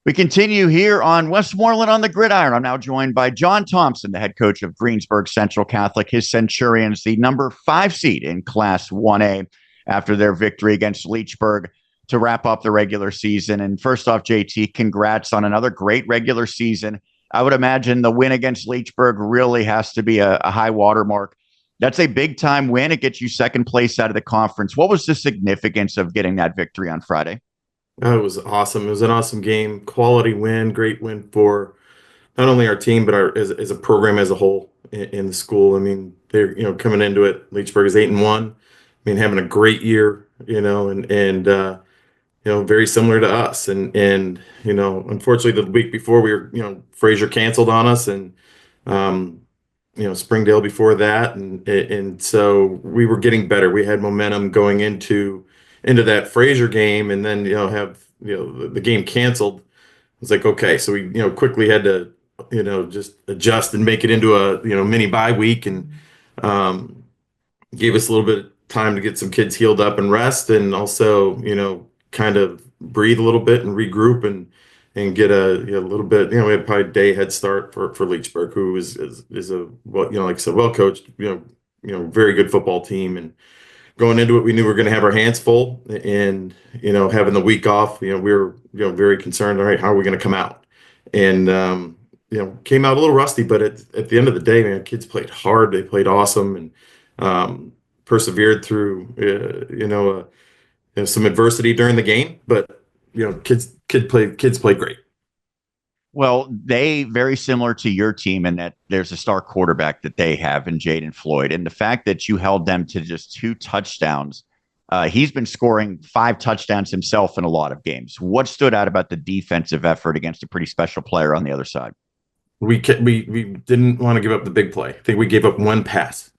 We continue here on Westmoreland on the Gridiron. I'm now joined by John Thompson, the head coach of Greensburg Central Catholic. His Centurions, the number 5 seed in Class 1A after their victory against Leechburg to wrap up the regular season. And first off, JT, congrats on another great regular season. I would imagine the win against Leechburg really has to be a high watermark. That's a big time win. It gets you second place out of the conference. What was the significance of getting that victory on Friday? Oh, it was awesome. It was an awesome game. Quality win, great win for not only our team, but our as a program as a whole in the school. I mean, they're coming into it. Leechburg is 8-1. I mean, having a great year, and very similar to us. And unfortunately, the week before we were, Fraser canceled on us, and um, Springdale before that, and so we were getting better. We had momentum going into that Fraser game, and then have the game canceled. It's like, okay, so we quickly had to just adjust and make it into a mini bye week, and um, gave us a little bit of time to get some kids healed up and rest, and also kind of breathe a little bit and regroup and get a little bit. We had probably a day head start for Leechburg, who is a, well, like I said, well coached, very good football team. And going into it, we knew we were going to have our hands full, and having the week off, we were very concerned. All right, how are we going to come out? And came out a little rusty, but at the end of the day, man, kids played hard. They played awesome, and persevered through some adversity during the game. But kids played great. Well, they very similar to your team in that there's a star quarterback that they have in Jaden Floyd. And the fact that you held them to just 2 touchdowns, he's been scoring 5 touchdowns himself in a lot of games. What stood out about the defensive effort against a pretty special player on the other side? We didn't want to give up the big play. I think we gave up one pass,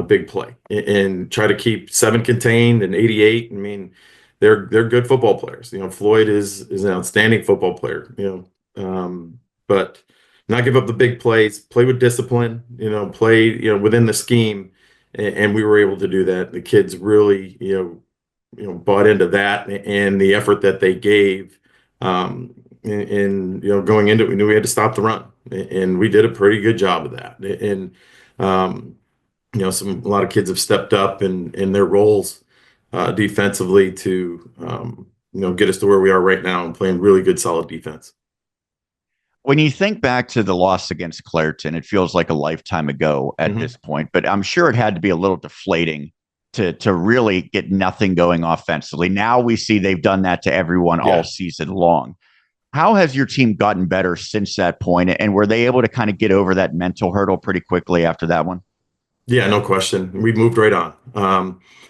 big play, and try to keep 7 contained and 88. I mean, they're good football players. Floyd is an outstanding football player. But not give up the big plays, play with discipline, play, within the scheme. And we were able to do that. The kids really, bought into that and the effort that they gave. Going into it, we knew we had to stop the run, and we did a pretty good job of that. And, a lot of kids have stepped up in their roles, defensively to, get us to where we are right now and playing really good, solid defense. When you think back to the loss against Clairton, it feels like a lifetime ago at Mhm. this point, but I'm sure it had to be a little deflating to really get nothing going offensively. Now we see they've done that to everyone Yeah. all season long. How has your team gotten better since that point? And were they able to kind of get over that mental hurdle pretty quickly after that one? Yeah, no question. We moved right on.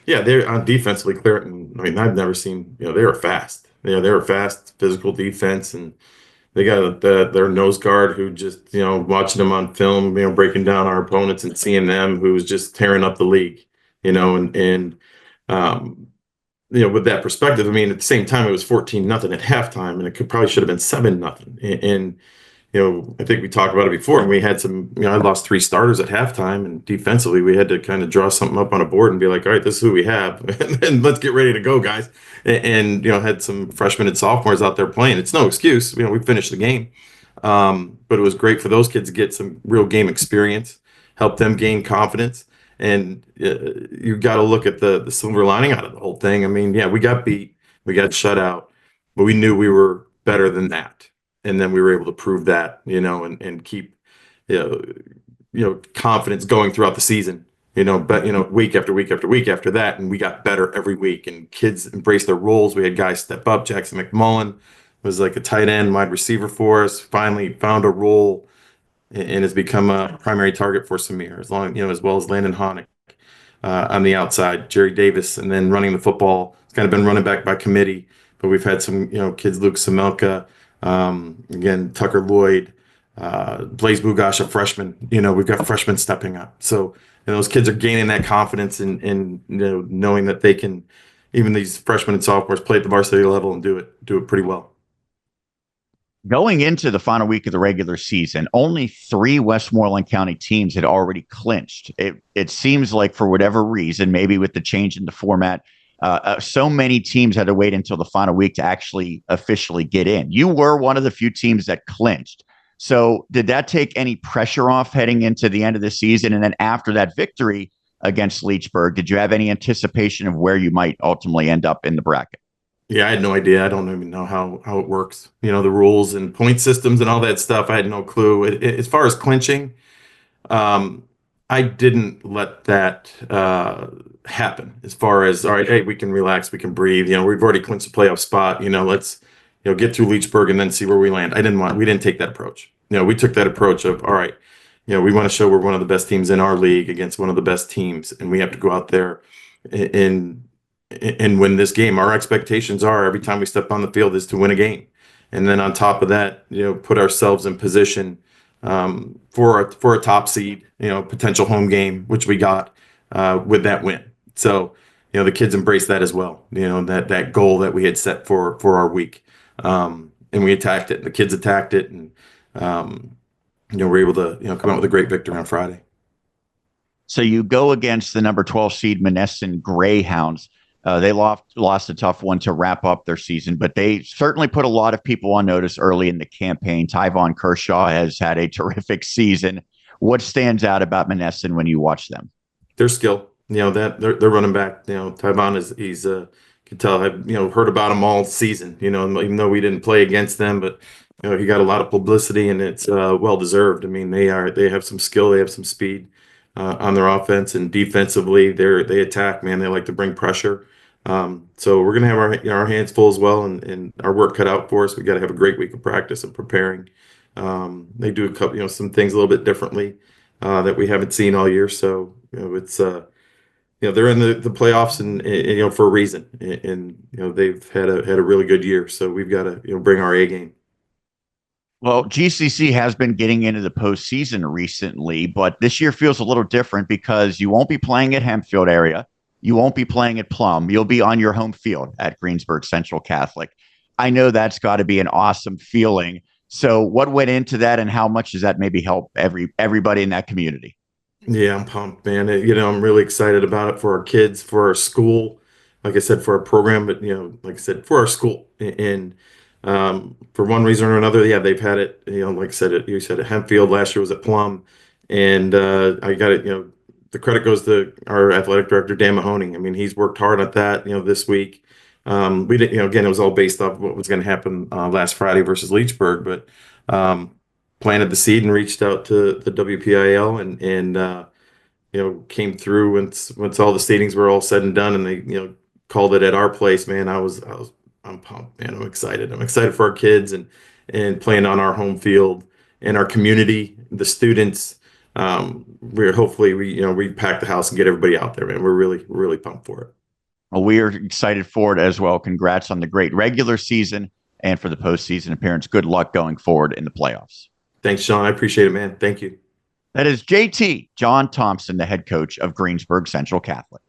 Yeah, they're on defensively clear. I mean, I've never seen, they were fast. They were fast, physical defense, and they got their nose guard who just, watching them on film, breaking down our opponents and seeing them, who was just tearing up the league, and with that perspective, I mean, at the same time, it was 14-0 at halftime, and it probably should have been 7-0. And I think we talked about it before, and we had some, I lost 3 starters at halftime, and defensively, we had to kind of draw something up on a board and be like, all right, this is who we have, and let's get ready to go, guys. And had some freshmen and sophomores out there playing. It's no excuse, we finished the game. But it was great for those kids to get some real game experience, help them gain confidence. And you got to look at the silver lining out of the whole thing. I mean, yeah, we got beat, we got shut out, but we knew we were better than that. And then we were able to prove that, and keep, confidence going throughout the season, but, week after week after week after that. And we got better every week, and kids embraced their roles. We had guys step up. Jackson McMullen was like a tight end, wide receiver for us, finally found a role and has become a primary target for Samir, as well as Landon Honick, on the outside, Jerry Davis, and then running the football. It's kind of been running back by committee, but we've had some, kids, Luke Samelka, again, Tucker Lloyd, Blaze Bugash, a freshman. We've got freshmen stepping up. So those kids are gaining that confidence and knowing that they can, even these freshmen and sophomores, play at the varsity level and do it pretty well. Going into the final week of the regular season, only 3 Westmoreland County teams had already clinched. It seems like for whatever reason, maybe with the change in the format, So many teams had to wait until the final week to actually officially get in. You were one of the few teams that clinched. So did that take any pressure off heading into the end of the season? And then after that victory against Leechburg, did you have any anticipation of where you might ultimately end up in the bracket? Yeah, I had no idea. I don't even know how it works. The rules and point systems and all that stuff. I had no clue. As far as clinching, I didn't let that happen. As far as, all right, hey, we can relax, we can breathe. We've already clinched a playoff spot. Let's get through Leechburg and then see where we land. We didn't take that approach. We took that approach of, all right, we want to show we're one of the best teams in our league against one of the best teams, and we have to go out there and win this game. Our expectations are every time we step on the field is to win a game, and then on top of that, put ourselves in position for a top seed, potential home game, which we got with that win. So, the kids embraced that as well. That goal that we had set for our week, and we attacked it. The kids attacked it, and we're able to come out with a great victory on Friday. So you go against the number 12 seed Monessen Greyhounds. They lost a tough one to wrap up their season, but they certainly put a lot of people on notice early in the campaign. Tyvon Kershaw has had a terrific season. What stands out about Monessen when you watch them? Their skill. That they're running back. Tyvon he's can tell. I've heard about him all season. Even though we didn't play against them, but he got a lot of publicity, and it's well deserved. I mean, they have some skill, they have some speed on their offense, and defensively they attack. Man, they like to bring pressure. So we're gonna have our hands full as well, and our work cut out for us. We got to have a great week of practice and preparing. They do a couple, some things a little bit differently that we haven't seen all year. So it's they're in the playoffs and for a reason, and they've had a really good year. So we've got to bring our A game. Well, GCC has been getting into the postseason recently, but this year feels a little different because you won't be playing at Hempfield area. You won't be playing at Plum. You'll be on your home field at Greensburg Central Catholic. I know that's got to be an awesome feeling. So what went into that, and how much does that maybe help everybody in that community? Yeah, I'm pumped, man. I'm really excited about it for our kids, for our school, like I said, for our program, but like I said, for our school. And for one reason or another, yeah, they've had it. Like I said, you said at Hempfield, last year was at Plum, and I got it. The credit goes to our athletic director Dan Mahoney. I mean, he's worked hard at that. This week, we did. Again, it was all based off what was going to happen last Friday versus Leechburg, but planted the seed and reached out to the WPIAL and came through once all the stadiums were all said and done, and they called it at our place. Man, I'm pumped, man. I'm excited. I'm excited for our kids and playing on our home field and our community, the students. We're hopefully we pack the house and get everybody out there, man. We're really pumped for it. Well, we are excited for it as well. Congrats on the great regular season and for the postseason appearance. Good luck going forward in the playoffs. Thanks, Sean. I appreciate it, man. Thank you. That is JT, John Thompson, the head coach of Greensburg Central Catholic.